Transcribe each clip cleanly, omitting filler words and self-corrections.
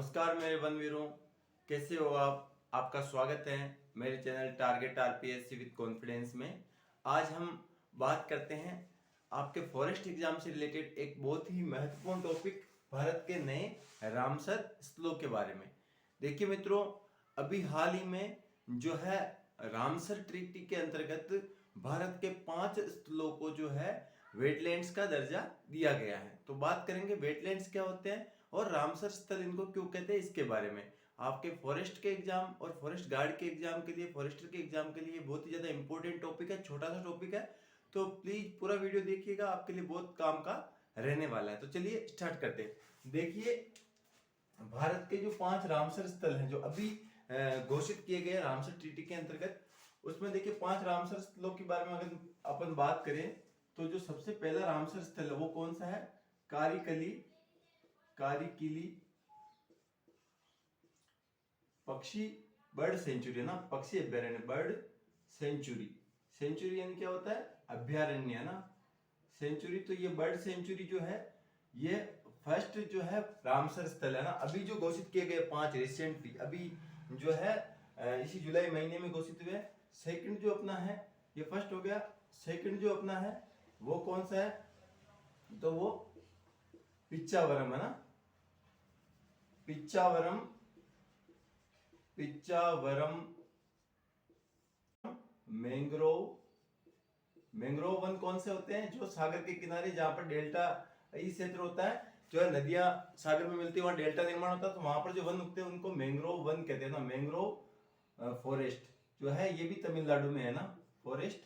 नमस्कार मेरे वनवीरों, कैसे हो आप? आपका स्वागत है मेरे channel target RPSC with confidence में। आज हम बात करते हैं आपके फॉरेस्ट एग्जाम से रिलेटेड एक बहुत ही महत्वपूर्ण टॉपिक, भारत के नए रामसर स्थलों के बारे में। देखिए मित्रों, अभी हाल ही में जो है रामसर ट्रीटी के अंतर्गत भारत के 5 स्थलों को जो है वेटलैंड्स का दर्जा दिया गया है। तो बात करेंगे वेटलैंड्स क्या होते हैं और रामसर स्थल इनको क्यों कहते हैं, इसके बारे में। आपके फॉरेस्ट के एग्जाम और फॉरेस्ट गार्ड के एग्जाम के लिए, फॉरेस्टर के एग्जाम के लिए बहुत ही ज्यादा इंपॉर्टेंट टॉपिक है, छोटा सा टॉपिक है। तो प्लीज पूरा वीडियो देखिएगा, आपके लिए बहुत काम का रहने वाला है। तो चलिए स्टार्ट करते हैं। देखिए, भारत के जो 5 रामसर स्थल हैं जो अभी घोषित किए गए रामसर ट्रीटी के अंतर्गत, उसमें देखिए 5 रामसर स्थलों के बारे में अगर अपन बात करें तो जो सबसे पहला रामसर स्थल है वो कौन सा है? कारिकिली पक्षी बर्ड सेंचुरी है ना, पक्षी अभ्यारण्य, बर्ड सेंचुरी। सेंचुरी यानी क्या होता है? अभ्यारण्य है ना, सेंचुरी। तो ये बर्ड सेंचुरी जो है ये फर्स्ट जो है रामसर स्थल है ना, अभी जो घोषित किए गए 5 रिसेंटली अभी जो है इसी जुलाई महीने में घोषित हुए। सेकंड जो अपना है, ये फर्स्ट हो गया। सेकंड जो अपना है वो कौन सा है? तो वो पिच्चावरम है ना, पिच्चावरम मैंग्रोव वन कौन से होते हैं? जो सागर के किनारे, जहां पर डेल्टा इस क्षेत्र होता है, जो है नदियां सागर में मिलती है, वहां डेल्टा निर्माण होता है, तो वहां पर जो वन उगते हैं उनको मैंग्रोव वन कहते हैं ना, मैंग्रोव फॉरेस्ट जो है ये भी तमिलनाडु में है ना, फॉरेस्ट।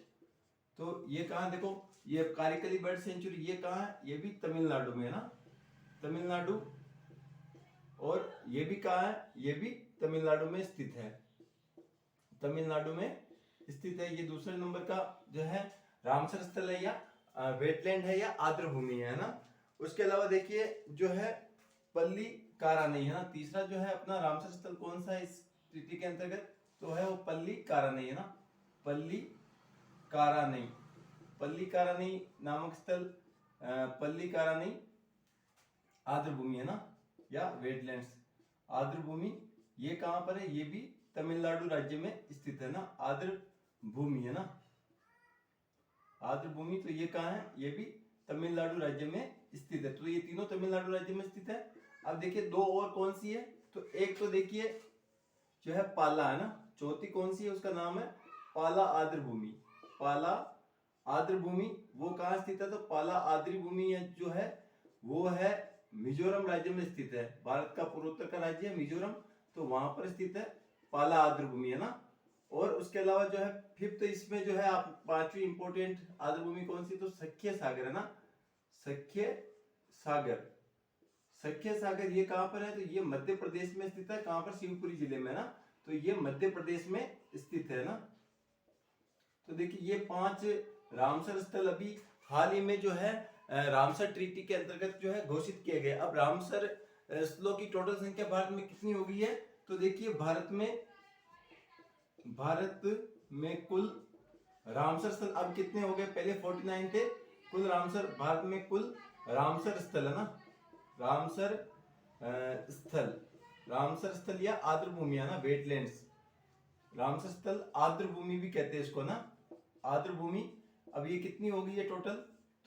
तो ये कहाँ, देखो ये कारिकली बर्ड सेंचुरी ये कहाँ है? ये भी तमिलनाडु में है ना, तमिलनाडु। और ये भी कहाँ है? ये भी तमिलनाडु में स्थित है, तमिलनाडु में स्थित है। ये दूसरे नंबर का जो है रामसर स्थल है, या वेटलैंड है, या आर्द्र भूमि है ना। उसके अलावा देखिए जो है पल्ली कारानई है ना, तीसरा जो है अपना रामसर स्थल कौन सा है इस ट्रीटी के अंतर्गत? तो है वो पल्ली कारानई है ना, पल्ली कारानई नामक स्थल, पल्ली कारानई आर्द्र भूमि है ना, या वेटलैंड्स आर्द्र भूमि। ये कहां पर है? ये भी तमिलनाडु राज्य में स्थित है ना, आर्द्र भूमि है ना, आर्द्र भूमि। तो ये कहां है? ये भी तमिलनाडु राज्य में स्थित है। तो ये तीनों तमिलनाडु राज्य में स्थित है। अब देखिए दो और कौन सी है? तो एक तो देखिए जो है पाला है ना, चौथी कौन सी है? उसका नाम है पाला आर्द्र भूमि। पाला आर्द्र भूमि वो कहां स्थित है? तो पाला आर्द्र भूमि जो है वो है मिजोरम राज्य में स्थित है, भारत का पूर्वोत्तर का राज्य है मिजोरम, तो वहां पर स्थित है पाला आर्द्र भूमि है ना। और उसके अलावा जो है फिफ्थ इसमें जो है आप 5वीं इंपोर्टेंट आर्द्र भूमि कौन सी? तो सख्य सागर है ना, सख्य सागर ये कहां पर है? तो ये मध्य प्रदेश में स्थित है। कहां पर? शिवपुरी जिले में ना, तो ये मध्य प्रदेश में स्थित है ना। तो देखिए ये 5 रामसर स्थल अभी हाल ही में जो है रामसर ट्रीटी के अंतर्गत जो है घोषित किए गए। अब रामसर स्थलों की टोटल संख्या भारत में कितनी हो गई है? तो देखिए भारत में कुल रामसर स्थल अब कितने हो गए? पहले 49 थे कुल रामसर, भारत में कुल रामसर स्थल है ना, रामसर स्थल या आर्द्र भूमि है ना, वेटलैंड्स। रामसर स्थल आर्द्र भूमि भी कहते हैं इसको ना, आर्द्र भूमि। अब ये कितनी हो गई है टोटल?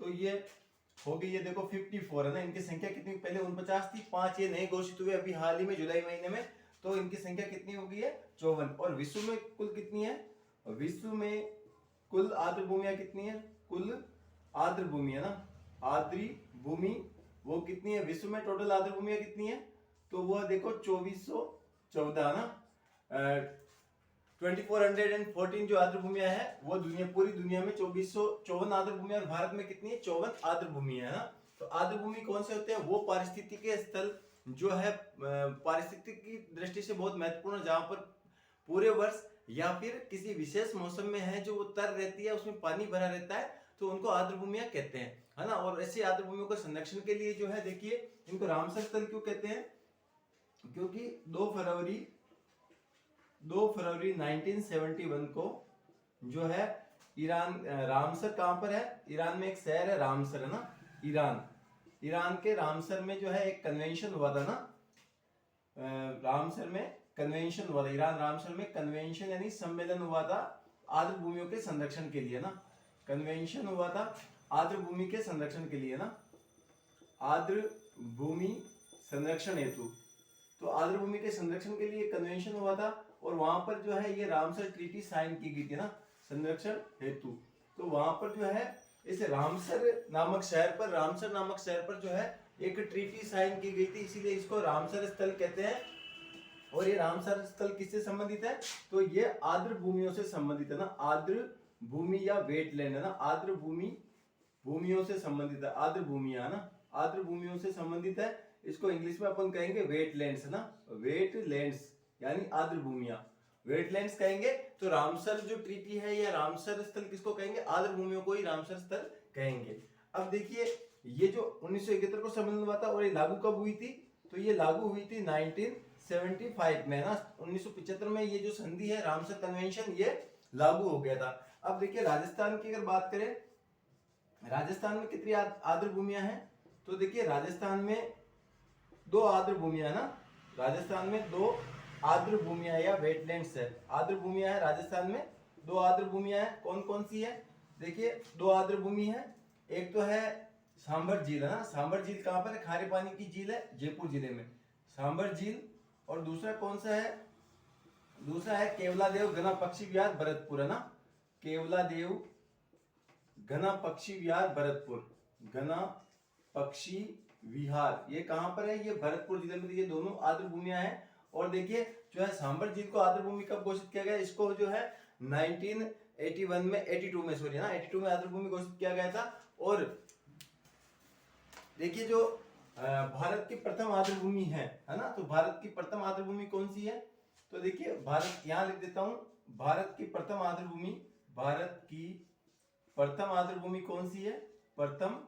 तो ये हो गई है देखो 54 है ना। इनकी संख्या कितनी? पहले 49 थी, 5 ये नए घोषित हुए अभी हाल ही में जुलाई महीने में। तो इनकी संख्या कितनी हो गई है? 54। और विश्व में कुल कितनी है? विश्व में कुल आर्द्र भूमियां कितनी है? कुल आर्द्र भूमि है ना, आर्द्री भूमि वो कितनी है? विश्व में टोटल आर्द्र भूमियां कितनी है? तो वो देखो 2414 ना, 2414 जो आर्द्र भूमियां है वो पूरी दुनिया में 2454 आर्द्र भूमि, और भारत में कितनी है? 54 आर्द्र भूमि है ना। तो आर्द्र भूमि कौन से होते हैं? वो पारिस्थितिक स्थल जो है पारिस्थितिक की दृष्टि से बहुत महत्वपूर्ण, जहां पर पूरे वर्ष या फिर किसी विशेष मौसम में है जो वो तर रहती है, उसमें पानी भरा रहता है, तो उनको आर्द्र भूमियां कहते हैं, है ना। और ऐसी आर्द्र भूमियों को संरक्षण के लिए जो है देखिए इनको रामसर स्थल क्यों कहते हैं? क्योंकि 2 फरवरी 1971 को जो है ईरान, रामसर कहां पर है? ईरान में एक शहर है रामसर है ना, ईरान के रामसर में जो है एक कन्वेंशन हुआ था ना, रामसर में कन्वेंशन हुआ था, ईरान रामसर में कन्वेंशन यानी सम्मेलन हुआ था आर्द्र भूमियों के संरक्षण के लिए ना, कन्वेंशन हुआ था आर्द्र भूमि के संरक्षण के लिए ना, आर्द्र भूमि संरक्षण हेतु। तो आर्द्र भूमि के संरक्षण के लिए कन्वेंशन हुआ था और वहां पर जो है ये रामसर ट्रीटी साइन की गई थी ना संरक्षण हेतु। तो वहां पर जो है इस रामसर नामक शहर पर जो है एक ट्रीटी साइन की गई थी, इसीलिए इसको रामसर स्थल कहते हैं। और ये रामसर स्थल किससे संबंधित है? तो ये आर्द्र भूमियों से संबंधित है ना, आर्द्र भूमि या वेटलैंड है ना, आर्द्र भूमियों से संबंधित है, आर्द्र भूमियां है ना, आर्द्र भूमियों से संबंधित है। इसको इंग्लिश में अपन कहेंगे वेटलैंड्स है ना, वेटलैंड्स यानी आर्द्र भूमियां, वेटलैंड्स कहेंगे। तो रामसर जो ट्रीटी है या रामसर स्थल किसको कहेंगे? आर्द्र भूमियों को ही रामसर स्थल कहेंगे। अब देखिए ये जो 1971 को सम्मेलन हुआ था और ये लागू कब हुई थी? तो ये लागू हुई थी 1975 में ना, 1975 में ये जो संधि है रामसर कन्वेंशन ये लागू हो गया था। अब देखिए राजस्थान की अगर बात करें, राजस्थान में कितनी आर्द्र भूमियां हैं? तो देखिए राजस्थान में 2 आर्द्र भूमियां है ना, राजस्थान में 2 आर्द्र भूमियां या वेटलैंड्स है, आर्द्र भूमियां है राजस्थान में, 2 आर्द्र भूमियां है। कौन कौन सी है? देखिए 2 आर्द्र भूमि है, एक तो है सांभर झील है ना, सांभर झील कहाँ पर है? खारे पानी की झील है जयपुर जिले में, सांभर झील। और दूसरा कौन सा है? दूसरा है केवलादेव घना पक्षी विहार भरतपुर है ना, केवलादेव घना पक्षी विहार भरतपुर, घना पक्षी विहार ये कहां पर है? ये भरतपुर जिले में। ये दोनों आर्द्र भूमियां हैं। और देखिए जो है सांभर झील को आर्द्र भूमि कब घोषित किया गया? इसको जो है 1981 में 82 में सॉरी ना 82 में आर्द्र भूमि घोषित किया गया था। और देखिए जो भारत की प्रथम आर्द्र भूमि है ना, तो भारत की प्रथम आर्द्र भूमि कौन सी है? तो देखिए भारत, यहां लिख देता हूं, भारत की प्रथम आर्द्र भूमि, भारत की प्रथम आर्द्र भूमि कौन सी है? प्रथम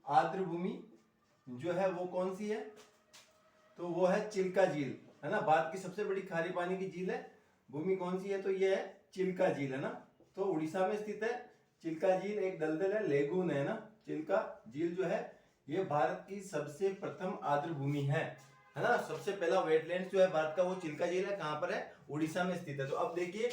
आर्द्र भूमि जो है वो कौन सी है? तो वो है चिल्का झील है ना, भारत की सबसे बड़ी खारे पानी की झील है, भूमि कौन सी है? तो ये है चिल्का झील है ना, तो उड़ीसा में स्थित है। चिल्का झील एक दलदल है, लेगून है ना, चिल्का झील जो है ये भारत की सबसे प्रथम आर्द्र भूमि है ना। सबसे पहला वेटलैंड जो है भारत का वो चिल्का झील है, कहां पर है? उड़ीसा में स्थित है। तो अब देखिए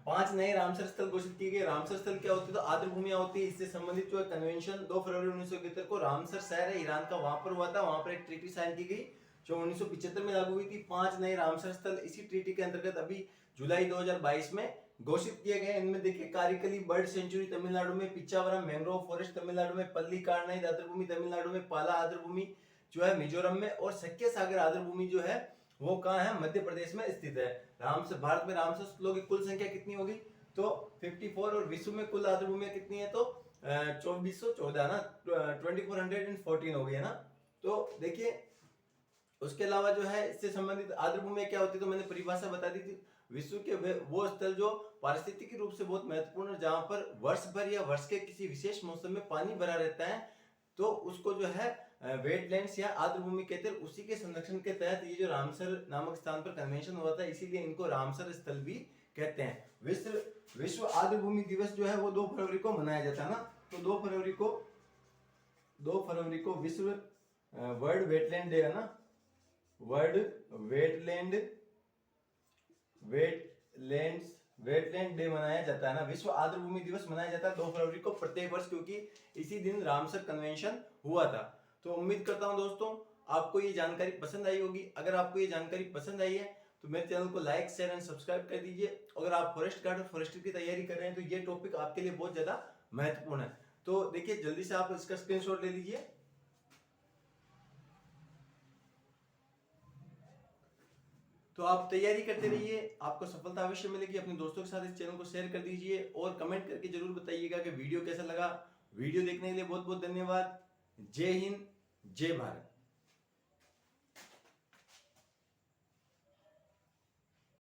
5 नए रामसर स्थल घोषित किए गए। रामसर स्थल क्या होती है? तो आर्द्र भूमियां होती है। इससे संबंधित जो है कन्वेंशन 2 फरवरी 1971 को रामसर शहर है ईरान का, वहां पर हुआ था, वहां पर एक ट्रीटी साइन की गई जो 1975 में लागू हुई थी। 5 नए रामसर स्थल इसी ट्रीटी के अंतर्गत अभी जुलाई 2022 में घोषित किए गए। इनमें देखिए कारिकली बर्ड सेंचुरी तमिलनाडु में, पिच्चावरम मैंग्रोव फॉरेस्ट तमिलनाडु में, पल्लीकार्नाई आर्द्र भूमि तमिलनाडु में, पाला आर्द्र भूमि जो है मिजोरम में, और सख्य सागर आर्द्र भूमि जो है वो कहाँ है? मध्य प्रदेश में स्थित है। भारत में रामसर स्थलों की कुल संख्या कितनी होगी? तो 54। और विश्व में कुल आर्द्र भूमियां कितनी है? तो 2414 ना, 2414 हो गई है ना। तो देखिए उसके अलावा जो है इससे संबंधित आर्द्र भूमियां क्या होती है? तो मैंने परिभाषा बता दी थी। विश्व के वो स्थल जो पारिस्थितिक रूप से बहुत महत्वपूर्ण है, जहां पर वर्ष भर या वर्ष के किसी विशेष मौसम में पानी भरा रहता है, तो उसको जो है वेटलैंड्स या आर्द्र भूमि कहते हैं। उसी के संरक्षण के तहत ये जो रामसर नामक स्थान पर कन्वेंशन हुआ था, इसीलिए इनको रामसर स्थल भी कहते हैं। विश्व आर्द्र भूमि दिवस जो है वो 2 फरवरी को मनाया जाता है ना, तो 2 फरवरी को विश्व वर्ल्ड वेटलैंड डे है ना, वर्ल्ड वेटलैंड डे मनाया जाता है ना, विश्व आर्द्र भूमि दिवस मनाया जाता है 2 फरवरी को प्रत्येक वर्ष, क्योंकि इसी दिन रामसर कन्वेंशन हुआ था। तो उम्मीद करता हूं दोस्तों आपको ये जानकारी पसंद आई होगी। अगर आपको ये जानकारी पसंद आई है तो मेरे चैनल को लाइक, शेयर एंड सब्सक्राइब कर दीजिए। अगर आप फॉरेस्ट गार्ड और फॉरेस्ट्री की तैयारी कर रहे हैं तो ये टॉपिक आपके लिए बहुत ज्यादा महत्वपूर्ण है। तो देखिए जल्दी से आप इसका स्क्रीनशॉट ले लीजिए। तो आप तैयारी करते रहिए, आपको सफलता अवश्य मिलेगी। अपने दोस्तों के साथ इस चैनल को शेयर कर दीजिए और कमेंट करके जरूर बताइएगा कि वीडियो कैसा लगा। वीडियो देखने के लिए बहुत बहुत धन्यवाद। जय हिंद, जय भारत।